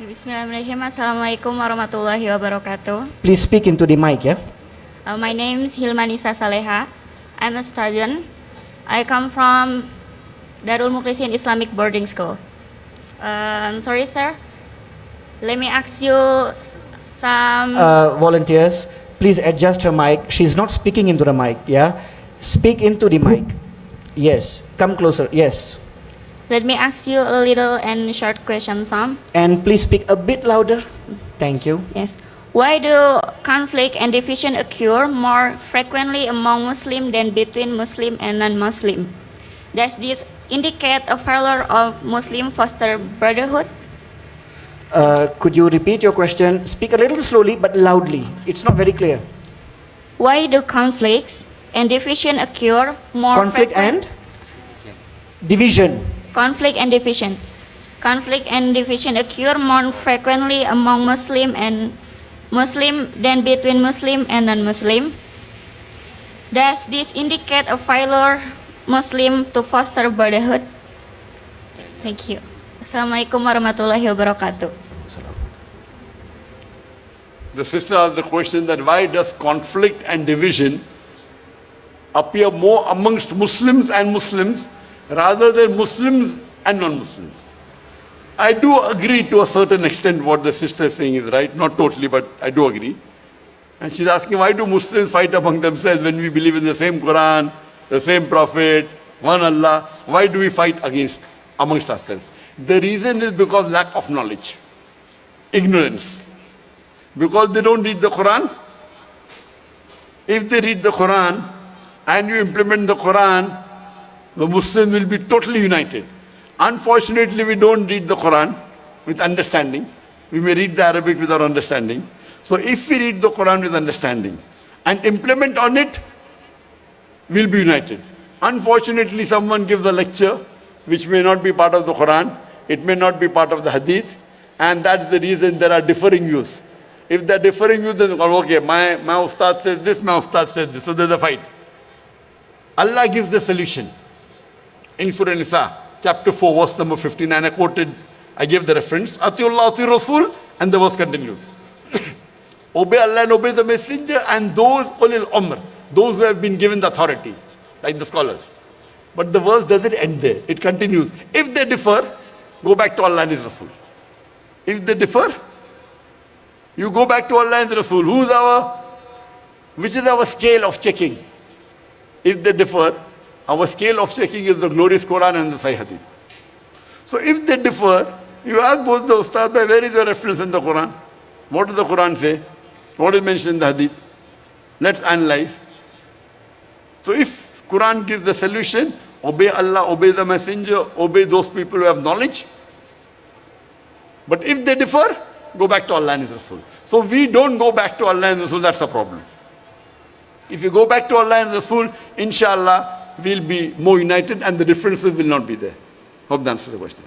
Bismillahirrahmanirrahim. Assalamualaikum warahmatullahi wabarakatuh. Please speak into the mic, yeah? My name is Hilmanisa Saleha. I'm a student. I come from Darul Mukhlisin Islamic boarding school. Sorry, sir. Let me ask you some. Volunteers, please adjust her mic. She's not speaking into the mic, yeah? Speak into the mic. Yes. Come closer. Yes. Let me ask you a little and short question, Sam. And please speak a bit louder. Thank you. Yes. Why do conflict and division occur more frequently among Muslim than between Muslim and non-Muslim? Does this indicate a failure of Muslim foster brotherhood? Could you repeat your question? Speak a little slowly but loudly. It's not very clear. Why do conflicts and division occur more Conflict and division. Conflict and division. Conflict and division occur more frequently among Muslim than between Muslim and non-Muslim. Does this indicate a failure Muslim to foster brotherhood? Thank you. Assalamualaikum warahmatullahi wabarakatuh. The sister asked the question that why does conflict and division appear more amongst Muslims and Muslims rather than Muslims and non-Muslims? I do agree to a certain extent what the sister is saying is right, not totally, but I do agree. And she's asking why do Muslims fight among themselves when we believe in the same Quran, the same Prophet, one Allah? Why do we fight amongst ourselves? The reason is because lack of knowledge, ignorance. Because they don't read the Quran. If they read the Quran and you implement the Quran, the Muslims will be totally united. Unfortunately, we don't read the Quran with understanding. We may read the Arabic without understanding. So if we read the Quran with understanding and implement on it, we'll be united. Unfortunately, someone gives a lecture which may not be part of the Quran, it may not be part of the Hadith, and that's the reason there are differing views. If they're differing views, then okay, my Ustad says this, my Ustad says this, so there's a fight. Allah gives the solution. In Surah Nisa, chapter 4, verse number 59, I gave the reference, Atiullah, Ati Rasul, and the verse continues. Obey Allah and obey the messenger and those ulil umr, those who have been given the authority, like the scholars. But the verse doesn't end there. It continues. If they differ, go back to Allah and His Rasul. If they differ, you go back to Allah and His Rasul. Which is our scale of checking? If they differ, our scale of checking is the glorious Quran and the Sahih Hadith. So if they differ, you ask both the Ustad, where is the reference in the Quran? What does the Quran say? What is mentioned in the Hadith? Let's analyze. So if Quran gives the solution, obey Allah, obey the messenger, obey those people who have knowledge. But if they differ, go back to Allah and His Rasul. So we don't go back to Allah and Rasul, that's the problem. If you go back to Allah and Rasul, inshallah, we'll be more united and the differences will not be there. Hope that answers the question.